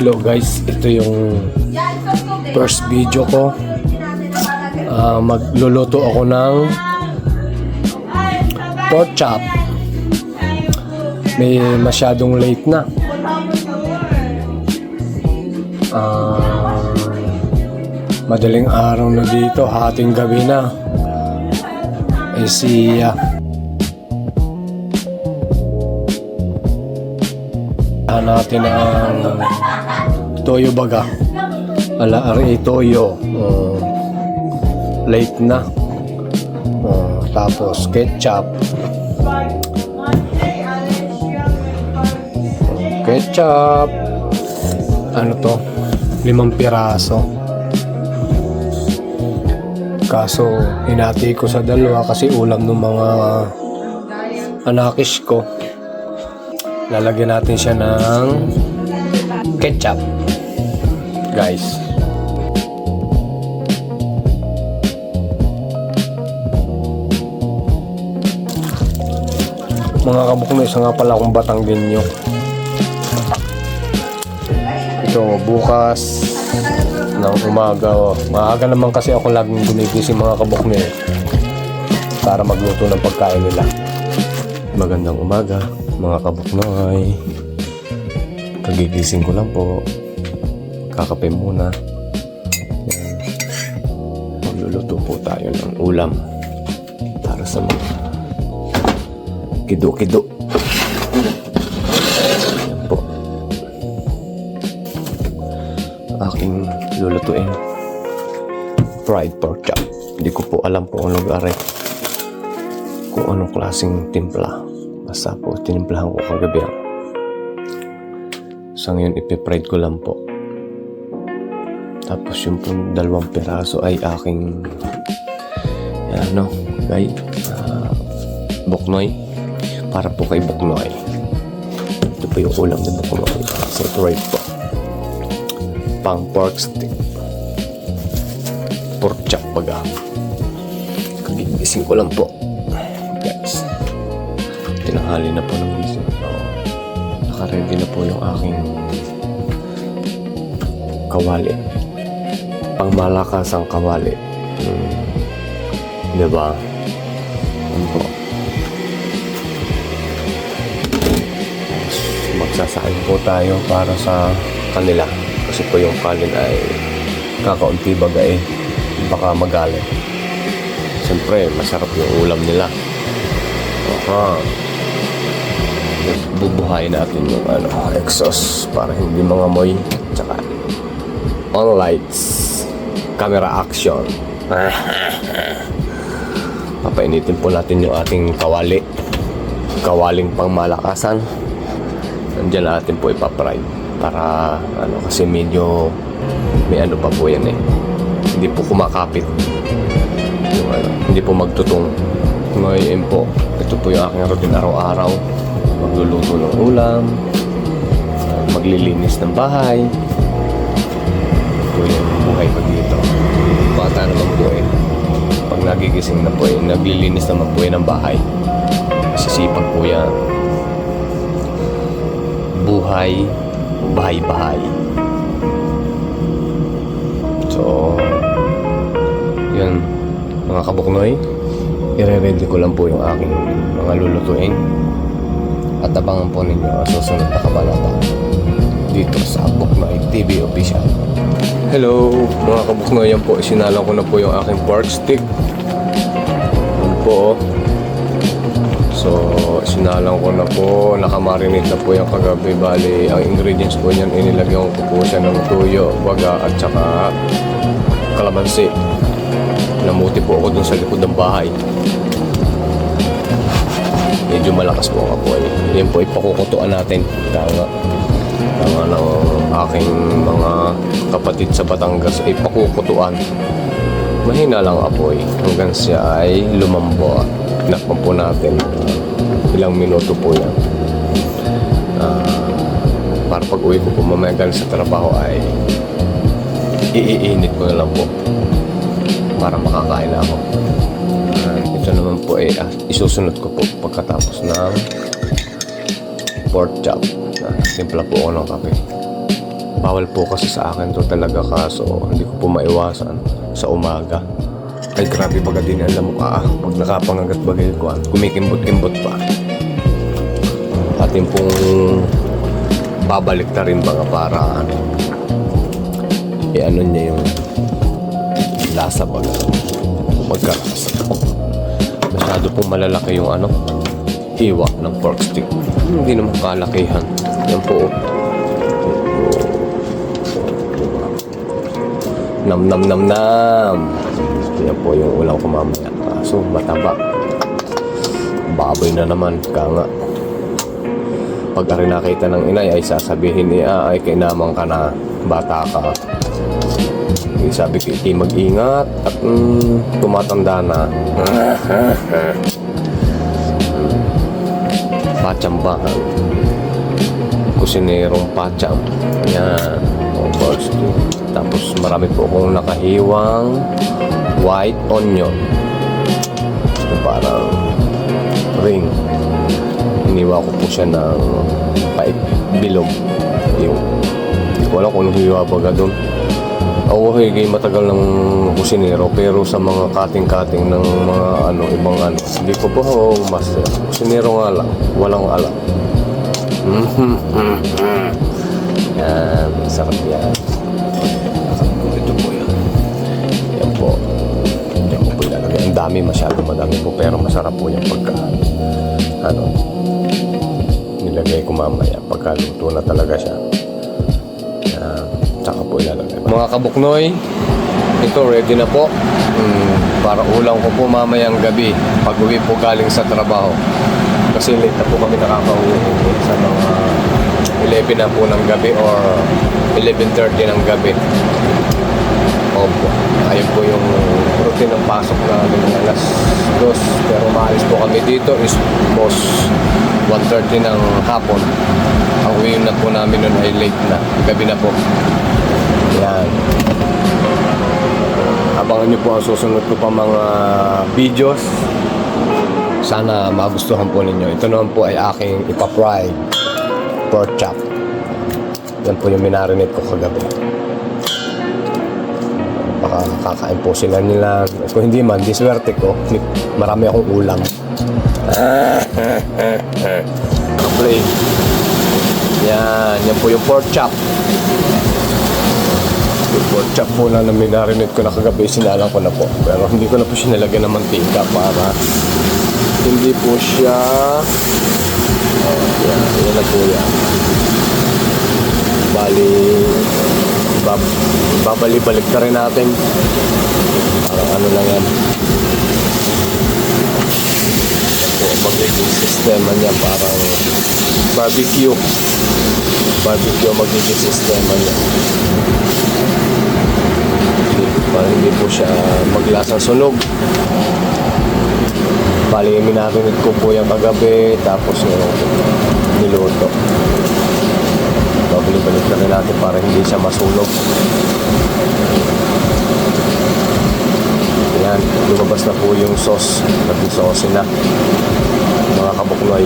Hello guys, ito yung first video ko. Magluluto ako ng pork chop. May masyadong late na. Madaling araw na dito, hating gabi na. Natin ang toyo baga. Ari toyo. Late na. Tapos ketchup. Ano to? 5 piraso. Kaso hinati ko sa 2 kasi ulam ng mga anakis ko. Lalagyan natin siya ng ketchup, guys. Mga kabuknoy, isa nga pala akong Batanggenyo. Ito, bukas ng umaga. Maaga naman kasi ako laging gumigising mga kabuknoy para magluto ng pagkain nila. Magandang umaga mga kabuknoy. Kagigising ko lang po. Kakape muna. Yan. Magluluto po tayo ng ulam para sa mga kido-kido. Yan po aking lulutuin. Fried pork chop. Hindi ko po alam kung anong lugar kung anong klaseng timpla. Basta po, tinimplahan ko kagabi yan. So ngayon, ipipride ko lang po. Tapos yung pong 2 piraso ay aking buknoy. Para po kay buknoy. Ito po yung ulam ng buknoy. Separate po. Pang pork stick. Pork chop baga. Kagigising ko lang po. Guys. Tinanghali na po ng gising. Nakaready na po yung aking kawali. Pangmalakasang kawali. Diba? Ano po? Magsasain po tayo para sa kanila. Kasi po yung kanin ay kakaunti baga baka magalit. Siyempre, masarap yung ulam nila. Bubuhayin natin yung exhaust para hindi mangamoy. Tsaka on lights, camera action. Papainitin po natin yung ating kawaling pangmalakasan. Nandiyan natin po ipapride para kasi medyo may pa po yan hindi po kumakapit yung hindi po magtutong. Ngayon po, ito po yung aking routine araw-araw. Magluluto ng ulam, maglilinis ng bahay. Ito yung buhay ko dito. Bata naman po pag nagigising na po naglilinis naman po ng bahay. Masisipag po yan. Buhay, bahay-bahay. So, yun mga kabuknoy. I-ready ko lang po yung aking mga lulutuin. At abangan po ninyo ang susunod na kabanata dito sa Buknoy TV Official. Hello mga kabuknoy, yan po, isinalang ko na po yung aking pork stick. Yan po. So isinalang ko na po, nakamarinate na po yung kagabi. Bali ang ingredients po niyan, inilagyan ko po siya ng toyo, baga at saka kalamansi. Namuti po ako dun sa likod ng bahay. Medyo malakas po ang apoy. Yan po ipakukutuan natin. Tanga ng aking mga kapatid sa Batangas ay pakukutuan. Mahina lang apoy hanggang siya ay lumambo. Nakpan po natin ilang minuto po yan. Para pag uwi ko po mamaya galing sa trabaho ay iinit ko na lang po para makakain na ako. Ito naman po ay isusunod ko po pagkatapos ng pork chop. Timpla po ako ng kape. Bawal po kasi sa akin to talaga, kaso hindi ko po maiwasan sa umaga. Ay grabe baga din ang mukha. Pag nakapangagat bagay ko, kumikimbot-kimbot pa. Atin pong babalik na rin baga para ano niya yung lasa baga. Magkarasa. Masyado pong malalaki yung hiwa ng pork stick. Hindi naman kalakihan. Yan po. Nam nam nam nam. Yan po yung ulam ko mamaya. So mataba. Baboy na naman. Kaya nga, pag rin nakita ng inay ay sasabihin niya ay kainamang ka na, bata ka. Sabi ko mag-ingat at tumatanda na. Patsambahan, kusinerong patsam. Yan, tapos marami po akong nakahiwang white onion, parang ring. Iniwa ko po siya ng bilog. Hindi ko alam kung anong hiwa baga doon. Ako higay matagal ng kusinero, pero sa mga cutting-cutting ng mga ibang hindi ko po master. Kusinero nga lang, walang alam. Yan, sarap yan. Ito po yan. Yan po. Yan po ilalagay. Ang dami, masyado madami po, pero masarap po yung pagka nilagay ko mamaya pagka luto na talaga siya. Tsaka po ilalagay. Mga kabuknoy, ito ready na po. Para ulam ko po mamayang gabi pag uwi po galing sa trabaho. Kasi late na po kami nakaka-uwi sa mga 11 na po ng gabi or 11:30 ng gabi. Opo. Ayun po yung routine ng pasok namin ng alas 2. Pero maalis po kami dito is most 1:30 ng hapon. Ang uwi na po namin nun ay late na. Gabi na po. Yan. Abangan nyo po ang susunod ko pa mga videos. Sana magustuhan po ninyo. Ito naman po ay aking ipa-fry pork chop. Yan po yung minarinate ko kagabi. Baka kakain po sila nila. Kung hindi man, diswerte ko. Marami akong ulam. Play. Yan po yung pork chop. Yung pork chop po na minarinate ko na kagabi, sinalang ko na po. Pero hindi ko na po siya nilagyan ng mantika para hindi po siya yan na po yan. Bali babalik na rin natin. Parang lang yan. Ito magiging sistema niya, parang barbecue magiging sistema niya. Para hindi po siya maglasang sunog. Bali, minarinate ko po yung kagabi, tapos niluto. Balik na rin natin para hindi siya masunog. Yan, lumabas na po yung sauce. Nag-sauce na mga kabuknoy.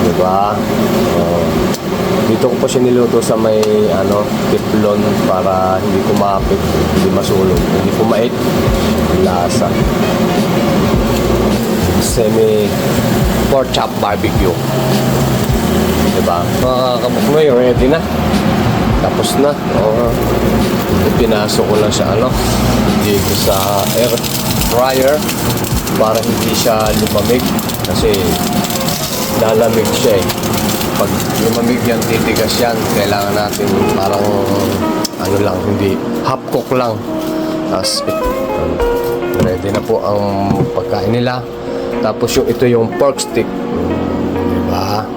Diba? Dito ko po siya niluto sa may tiplon para hindi kumapit, hindi masunog, hindi pumait lasa. Semi pork chop barbecue. Diba? Mga kabuknoy, ready na. Tapos na. Pinasok ko lang siya dito sa air fryer para hindi siya lumamig. Kasi lalamig siya eh. Pag lumamig yan, titigas yan. Kailangan natin parang lang, hindi half cook lang. Tapos ready na po ang pagkain nila. Tapos ito yung pork stick. Diba?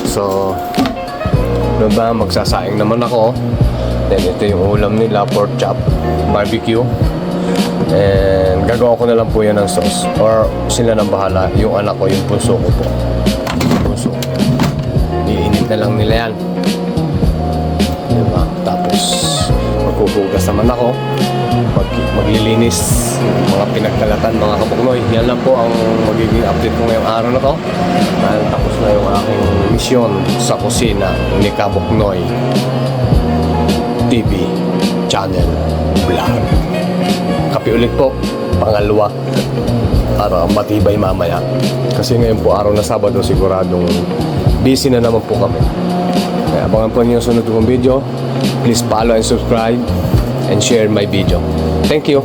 So magsasaing naman ako. Then ito yung ulam nila, pork chop barbecue. And gagawa ko na lang po yan ng sauce. Or sila nang bahala. Yung anak ko, yung puso ko po. Puso. Iinit na lang nila yan. Diba? Tapos maghuhugas naman ako. maglilinis, mga pinagkalatan, mga kabuknoy. Yan lang po ang magiging update ko ngayong araw na to. Dahil tapos na yung aking misyon sa kusina ni Kabuknoy TV channel vlog. Kape ulit po, pangalawa, para matibay mamaya. Kasi ngayon po araw na Sabado, siguradong busy na naman po kami. Kaya abangan po niyo yung sunod kong video. Please follow and subscribe and share my video. Thank you.